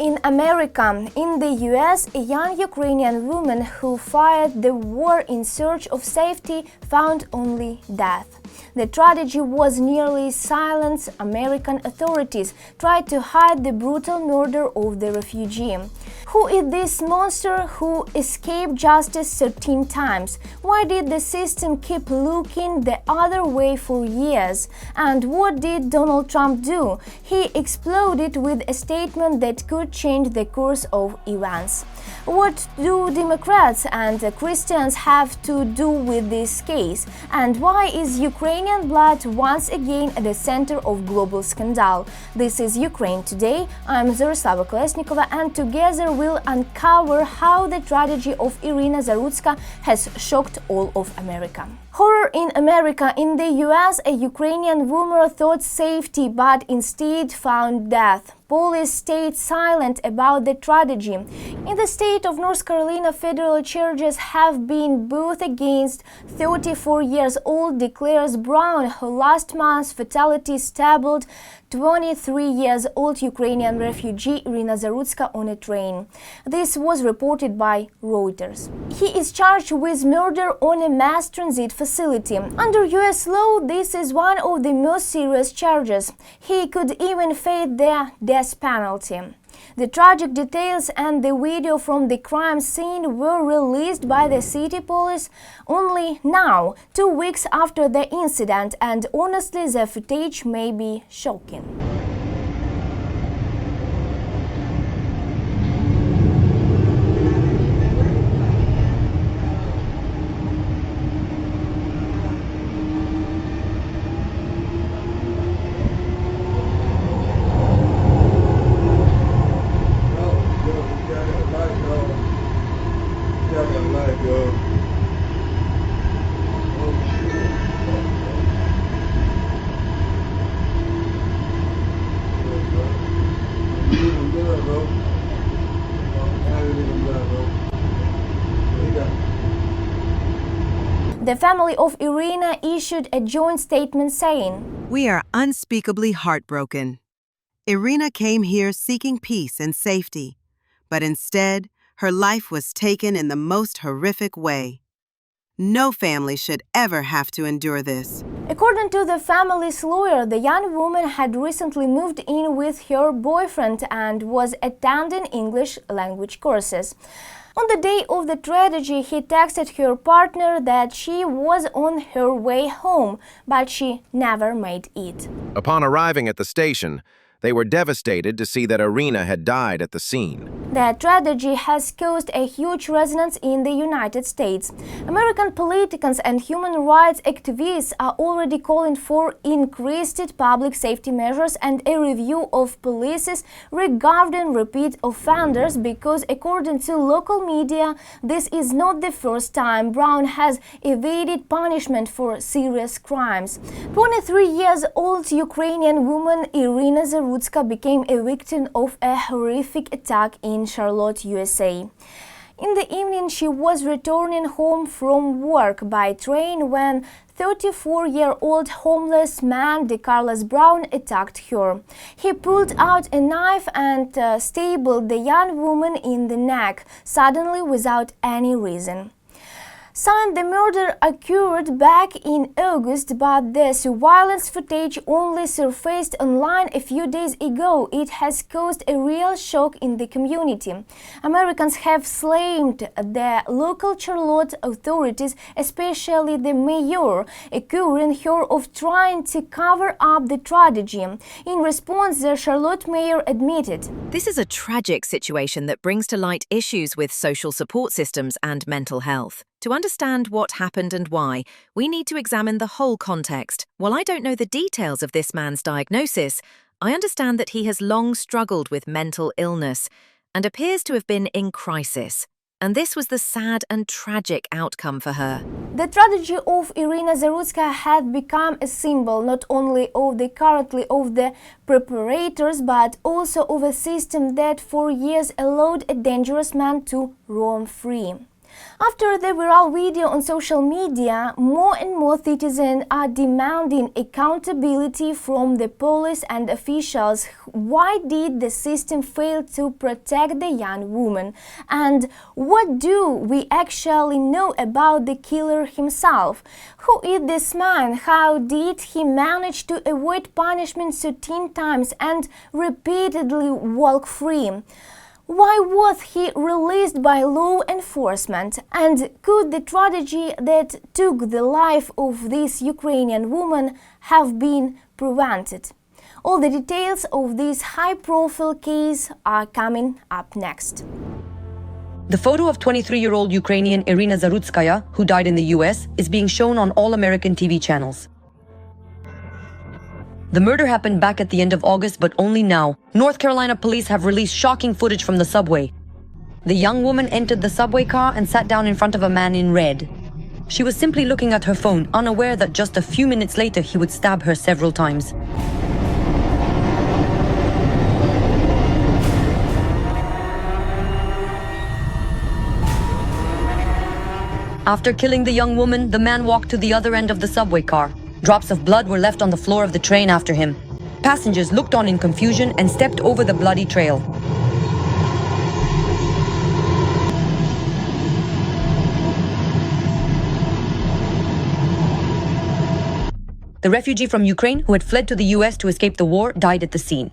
in America. In the US, a young Ukrainian woman who fled the war in search of safety found only death. The tragedy was nearly silenced. American authorities tried to hide the brutal murder of the refugee. Who is this monster who escaped justice 13 times? Why did the system keep looking the other way for years? And what did Donald Trump do? He exploded with a statement that could change the course of events. What do Democrats and Christians have to do with this case? And why is Ukrainian blood once again at the center of global scandal? This is Ukraine Today. I'm Zarutska, and together we'll uncover how the tragedy of Iryna Zarutska has shocked all of America. Horror in America. In the US, a Ukrainian woman thought safety but instead found death. Police stayed silent about the tragedy. In the state of North Carolina, federal charges have been brought against 34-year-old Decarlos Brown, who last month's fatality stabbed 23-year-old Ukrainian refugee Iryna Zarutska on a train. This was reported by Reuters. He is charged with murder on a mass transit facility. Under US law, this is one of the most serious charges. He could even face the death penalty. The tragic details and the video from the crime scene were released by the city police only now, 2 weeks after the incident, and honestly the footage may be shocking. The family of Iryna issued a joint statement saying, "We are unspeakably heartbroken. Iryna came here seeking peace and safety, but instead, her life was taken in the most horrific way. No family should ever have to endure this." According to the family's lawyer, the young woman had recently moved in with her boyfriend and was attending English language courses. On the day of the tragedy, he texted her partner that she was on her way home, but she never made it. Upon arriving at the station, they were devastated to see that Iryna had died at the scene. The tragedy has caused a huge resonance in the United States. American politicians and human rights activists are already calling for increased public safety measures and a review of policies regarding repeat offenders because, according to local media, this is not the first time Brown has evaded punishment for serious crimes. 23-year-old Ukrainian woman Iryna Zarutska became a victim of a horrific attack in Charlotte, USA. In the evening, she was returning home from work by train when 34-year-old homeless man Decarlos Brown attacked her. He pulled out a knife and stabbed the young woman in the neck, suddenly without any reason. The murder occurred back in August, but the surveillance footage only surfaced online a few days ago. It has caused a real shock in the community. Americans have blamed the local Charlotte authorities, especially the mayor, accusing her of trying to cover up the tragedy. In response, the Charlotte mayor admitted, "This is a tragic situation that brings to light issues with social support systems and mental health. To understand what happened and why, we need to examine the whole context. While I don't know the details of this man's diagnosis, I understand that he has long struggled with mental illness and appears to have been in crisis. And this was the sad and tragic outcome for her." The tragedy of Iryna Zarutska had become a symbol not only of the perpetrators but also of a system that for years allowed a dangerous man to roam free. After the viral video on social media, more and more citizens are demanding accountability from the police and officials. Why did the system fail to protect the young woman? And what do we actually know about the killer himself? Who is this man? How did he manage to avoid punishment 13 times and repeatedly walk free? Why was he released by law enforcement? And could the tragedy that took the life of this Ukrainian woman have been prevented? All the details of this high-profile case are coming up next. The photo of 23-year-old Ukrainian Iryna Zarutska, who died in the US, is being shown on all American TV channels. The murder happened back at the end of August, but only now. North Carolina police have released shocking footage from the subway. The young woman entered the subway car and sat down in front of a man in red. She was simply looking at her phone, unaware that just a few minutes later he would stab her several times. After killing the young woman, the man walked to the other end of the subway car. Drops of blood were left on the floor of the train after him. Passengers looked on in confusion and stepped over the bloody trail. The refugee from Ukraine who had fled to the US to escape the war died at the scene.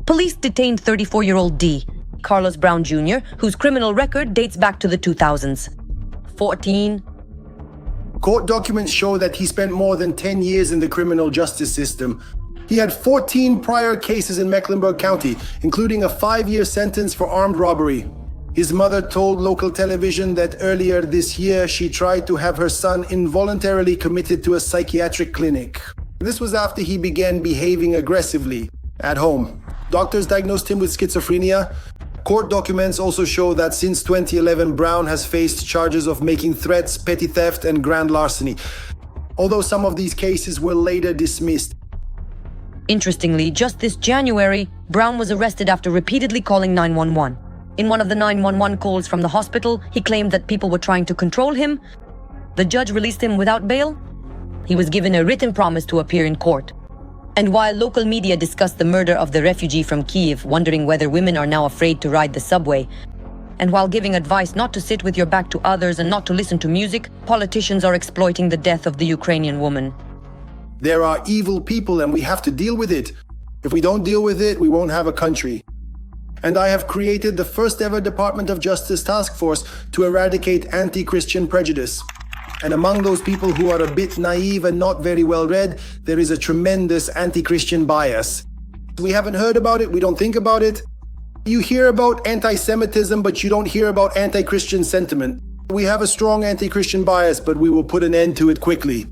Police detained 34-year-old Decarlos Brown Jr., whose criminal record dates back to the 2000s. 14. Court documents show that he spent more than 10 years in the criminal justice system. He had 14 prior cases in Mecklenburg County, including a 5-year sentence for armed robbery. His mother told local television that earlier this year she tried to have her son involuntarily committed to a psychiatric clinic. This was after he began behaving aggressively at home. Doctors diagnosed him with schizophrenia. Court documents also show that since 2011, Brown has faced charges of making threats, petty theft, and grand larceny, although some of these cases were later dismissed. Interestingly, just this January, Brown was arrested after repeatedly calling 911. In one of the 911 calls from the hospital, he claimed that people were trying to control him. The judge released him without bail. He was given a written promise to appear in court. And while local media discussed the murder of the refugee from Kyiv, wondering whether women are now afraid to ride the subway, and while giving advice not to sit with your back to others and not to listen to music, politicians are exploiting the death of the Ukrainian woman. There are evil people and we have to deal with it. If we don't deal with it, we won't have a country. And I have created the first ever Department of Justice task force to eradicate anti-Christian prejudice. And among those people who are a bit naive and not very well read, there is a tremendous anti-Christian bias. We haven't heard about it, we don't think about it. You hear about anti-Semitism, but you don't hear about anti-Christian sentiment. We have a strong anti-Christian bias, but we will put an end to it quickly.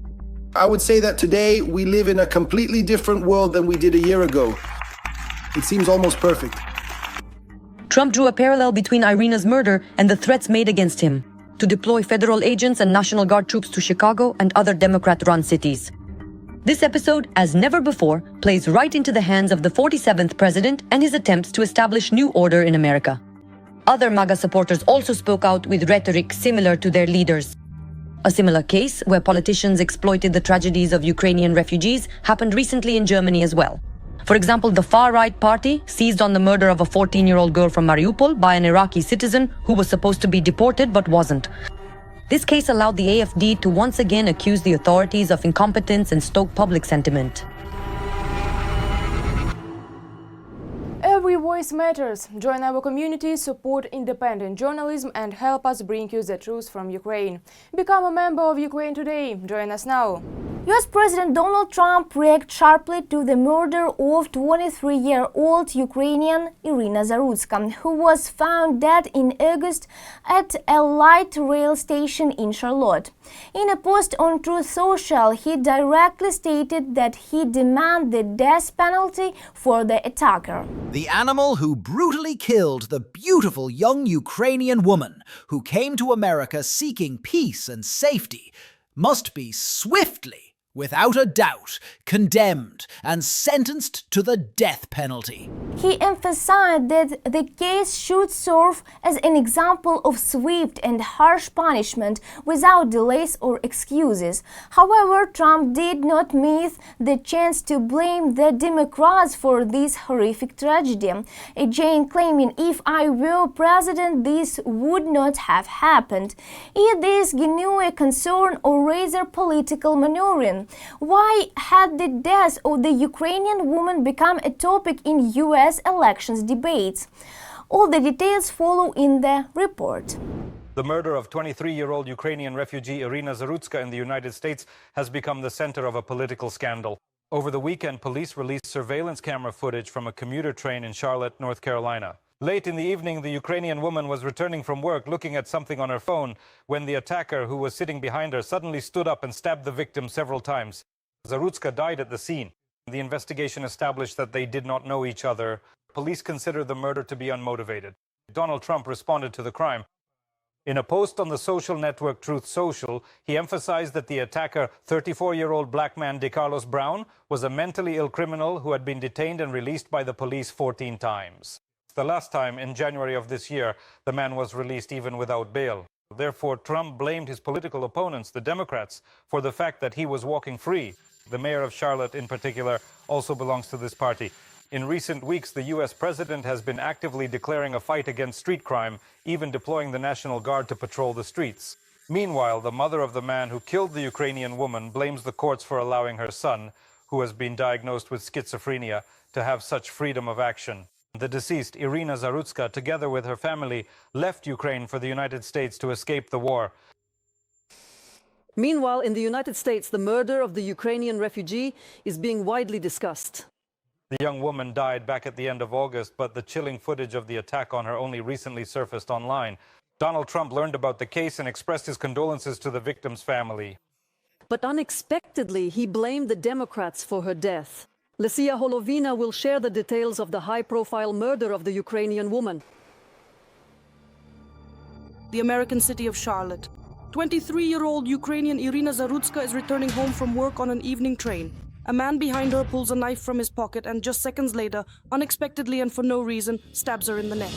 I would say that today we live in a completely different world than we did a year ago. It seems almost perfect. Trump drew a parallel between Iryna's murder and the threats made against him to deploy federal agents and National Guard troops to Chicago and other Democrat-run cities. This episode, as never before, plays right into the hands of the 47th president and his attempts to establish new order in America. Other MAGA supporters also spoke out with rhetoric similar to their leaders. A similar case, where politicians exploited the tragedies of Ukrainian refugees, happened recently in Germany as well. For example, the far-right party seized on the murder of a 14-year-old girl from Mariupol by an Iraqi citizen who was supposed to be deported but wasn't. This case allowed the AfD to once again accuse the authorities of incompetence and stoke public sentiment. Every voice matters. Join our community, support independent journalism and help us bring you the truth from Ukraine. Become a member of Ukraine Today. Join us now. US President Donald Trump reacted sharply to the murder of 23-year-old Ukrainian Iryna Zarutska, who was found dead in August at a light rail station in Charlotte. In a post on Truth Social, he directly stated that he demands the death penalty for the attacker. The animal who brutally killed the beautiful young Ukrainian woman who came to America seeking peace and safety must be swiftly without a doubt, condemned and sentenced to the death penalty. He emphasized that the case should serve as an example of swift and harsh punishment without delays or excuses. However, Trump did not miss the chance to blame the Democrats for this horrific tragedy, again claiming, "If I were president, this would not have happened." Is this genuine concern or rather political maneuvering? Why had the death of the Ukrainian woman become a topic in US elections debates? All the details follow in the report. The murder of 23-year-old Ukrainian refugee Iryna Zarutska in the United States has become the center of a political scandal. Over the weekend, police released surveillance camera footage from a commuter train in Charlotte, North Carolina. Late in the evening, the Ukrainian woman was returning from work looking at something on her phone when the attacker, who was sitting behind her, suddenly stood up and stabbed the victim several times. Zarutska died at the scene. The investigation established that they did not know each other. Police consider the murder to be unmotivated. Donald Trump responded to the crime. In a post on the social network Truth Social, he emphasized that the attacker, 34-year-old black man Decarlos Brown, was a mentally ill criminal who had been detained and released by the police 14 times. The last time, in January of this year, the man was released even without bail. Therefore, Trump blamed his political opponents, the Democrats, for the fact that he was walking free. The mayor of Charlotte, in particular, also belongs to this party. In recent weeks, the U.S. president has been actively declaring a fight against street crime, even deploying the National Guard to patrol the streets. Meanwhile, the mother of the man who killed the Ukrainian woman blames the courts for allowing her son, who has been diagnosed with schizophrenia, to have such freedom of action. The deceased, Iryna Zarutska, together with her family, left Ukraine for the United States to escape the war. Meanwhile, in the United States, the murder of the Ukrainian refugee is being widely discussed. The young woman died back at the end of August, but the chilling footage of the attack on her only recently surfaced online. Donald Trump learned about the case and expressed his condolences to the victim's family. But unexpectedly, he blamed the Democrats for her death. Lesia Holovina will share the details of the high-profile murder of the Ukrainian woman. The American city of Charlotte. 23-year-old Ukrainian Iryna Zarutska is returning home from work on an evening train. A man behind her pulls a knife from his pocket and just seconds later, unexpectedly and for no reason, stabs her in the neck.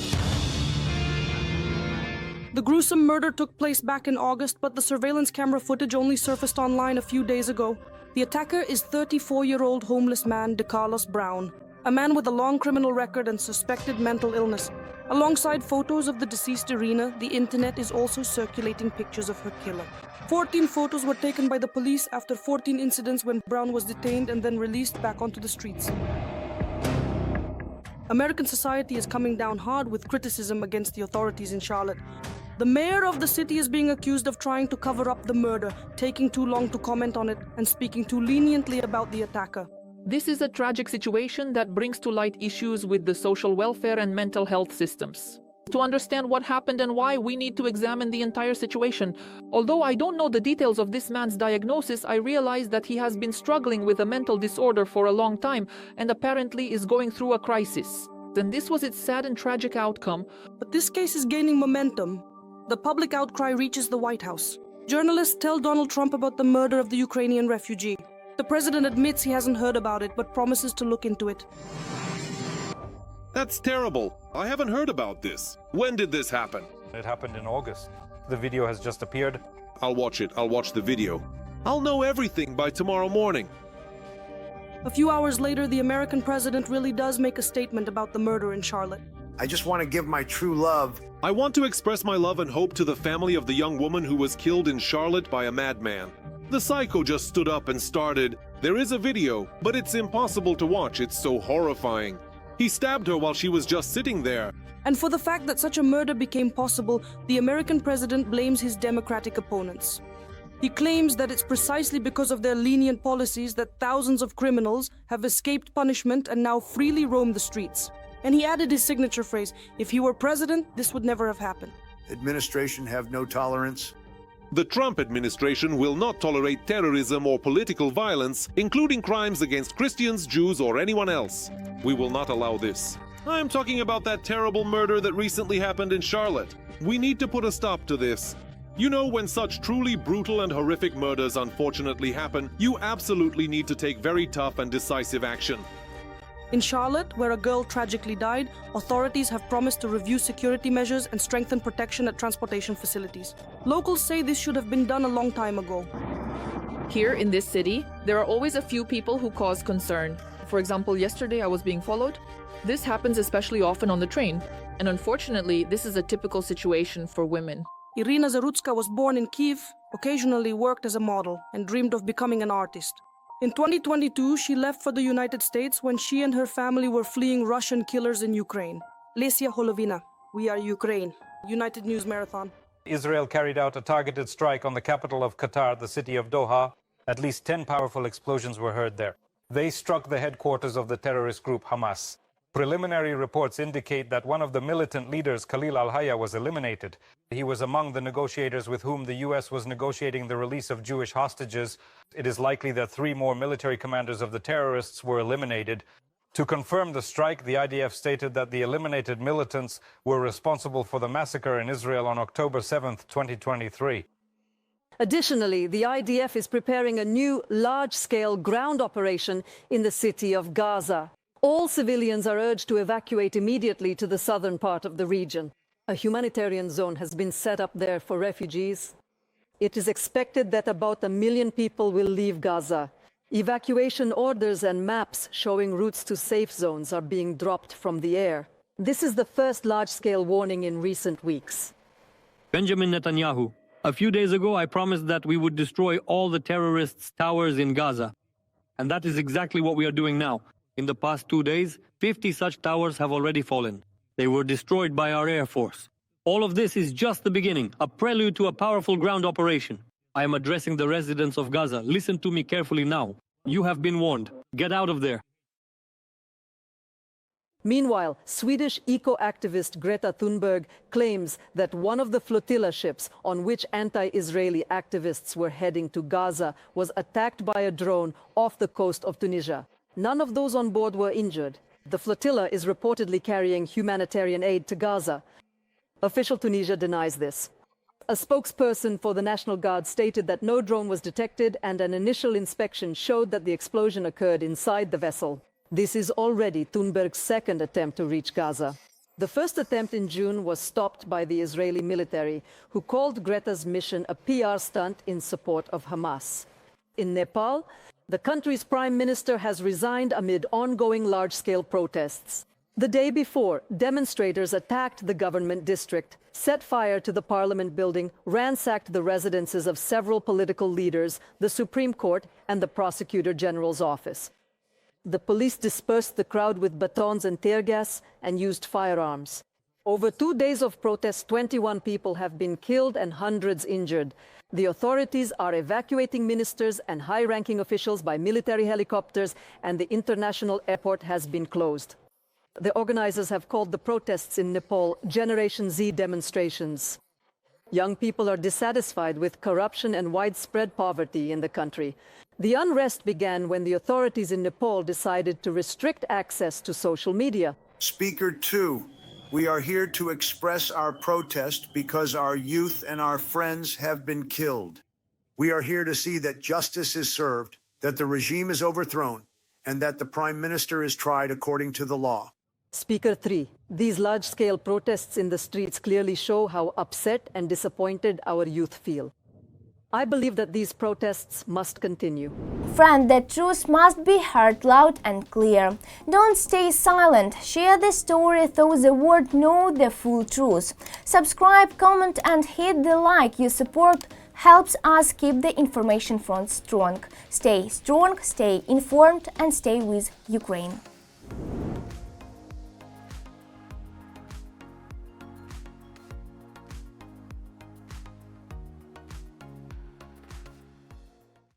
The gruesome murder took place back in August, but the surveillance camera footage only surfaced online a few days ago. The attacker is 34-year-old homeless man Decarlos Brown, a man with a long criminal record and suspected mental illness. Alongside photos of the deceased Iryna, the internet is also circulating pictures of her killer. 14 photos were taken by the police after 14 incidents when Brown was detained and then released back onto the streets. American society is coming down hard with criticism against the authorities in Charlotte. The mayor of the city is being accused of trying to cover up the murder, taking too long to comment on it, and speaking too leniently about the attacker. This is a tragic situation that brings to light issues with the social welfare and mental health systems. To understand what happened and why, we need to examine the entire situation. Although I don't know the details of this man's diagnosis, I realize that he has been struggling with a mental disorder for a long time and apparently is going through a crisis. And this was its sad and tragic outcome. But this case is gaining momentum. The public outcry reaches the White House. Journalists tell Donald Trump about the murder of the Ukrainian refugee. The president admits he hasn't heard about it, but promises to look into it. That's terrible. I haven't heard about this. When did this happen? It happened in August. The video has just appeared. I'll watch it. I'll watch the video. I'll know everything by tomorrow morning. A few hours later, the American president really does make a statement about the murder in Charlotte. I just want to give my true love. I want to express my love and hope to the family of the young woman who was killed in Charlotte by a madman. The psycho just stood up and started. There is a video, but it's impossible to watch. It's so horrifying. He stabbed her while she was just sitting there. And for the fact that such a murder became possible, the American president blames his Democratic opponents. He claims that it's precisely because of their lenient policies that thousands of criminals have escaped punishment and now freely roam the streets. And he added his signature phrase, "If he were president, this would never have happened." Administration have no tolerance. The Trump administration will not tolerate terrorism or political violence, including crimes against Christians, Jews, or anyone else. We will not allow this. I'm talking about that terrible murder that recently happened in Charlotte. We need to put a stop to this. You know, when such truly brutal and horrific murders unfortunately happen, you absolutely need to take very tough and decisive action. In Charlotte, where a girl tragically died, authorities have promised to review security measures and strengthen protection at transportation facilities. Locals say this should have been done a long time ago. Here in this city, there are always a few people who cause concern. For example, yesterday I was being followed. This happens especially often on the train, and unfortunately, this is a typical situation for women. Iryna Zarutska was born in Kiev, occasionally worked as a model, and dreamed of becoming an artist. In 2022, she left for the United States when she and her family were fleeing Russian killers in Ukraine. Lesia Holovina, We Are Ukraine, United News Marathon. Israel carried out a targeted strike on the capital of Qatar, the city of Doha. At least 10 powerful explosions were heard there. They struck the headquarters of the terrorist group Hamas. Preliminary reports indicate that one of the militant leaders, Khalil al-Hayya, was eliminated. He was among the negotiators with whom the U.S. was negotiating the release of Jewish hostages. It is likely that 3 more military commanders of the terrorists were eliminated. To confirm the strike, the IDF stated that the eliminated militants were responsible for the massacre in Israel on October 7, 2023. Additionally, the IDF is preparing a new large-scale ground operation in the city of Gaza. All civilians are urged to evacuate immediately to the southern part of the region. A humanitarian zone has been set up there for refugees. It is expected that about 1 million people will leave Gaza. Evacuation orders and maps showing routes to safe zones are being dropped from the air. This is the first large-scale warning in recent weeks. Benjamin Netanyahu. A few days ago, I promised that we would destroy all the terrorists' towers in Gaza. And that is exactly what we are doing now. In the past 2 days, 50 such towers have already fallen. They were destroyed by our Air Force. All of this is just the beginning, a prelude to a powerful ground operation. I am addressing the residents of Gaza. Listen to me carefully now. You have been warned. Get out of there. Meanwhile, Swedish eco-activist Greta Thunberg claims that one of the flotilla ships on which anti-Israeli activists were heading to Gaza was attacked by a drone off the coast of Tunisia. None of those on board were injured. The flotilla is reportedly carrying humanitarian aid to Gaza. Official Tunisia denies this. A spokesperson for the National Guard stated that no drone was detected and an initial inspection showed that the explosion occurred inside the vessel. This is already Thunberg's second attempt to reach Gaza. The first attempt in June was stopped by the Israeli military, who called Greta's mission a PR stunt in support of Hamas. In Nepal, the country's prime minister has resigned amid ongoing large-scale protests. The day before, demonstrators attacked the government district, set fire to the parliament building, ransacked the residences of several political leaders, the Supreme Court, and the Prosecutor General's office. The police dispersed the crowd with batons and tear gas and used firearms. Over 2 days of protests, 21 people have been killed and hundreds injured. The authorities are evacuating ministers and high-ranking officials by military helicopters, and the international airport has been closed. The organizers have called the protests in Nepal Generation Z demonstrations. Young people are dissatisfied with corruption and widespread poverty in the country. The unrest began when the authorities in Nepal decided to restrict access to social media. Speaker 2, we are here to express our protest because our youth and our friends have been killed. We are here to see that justice is served, that the regime is overthrown, and that the Prime Minister is tried according to the law. Speaker 3, these large-scale protests in the streets clearly show how upset and disappointed our youth feel. I believe that these protests must continue. Friend, the truth must be heard loud and clear. Don't stay silent. Share the story so the world knows the full truth. Subscribe, comment and hit the like. Your support helps us keep the information front strong. Stay strong, stay informed and stay with Ukraine.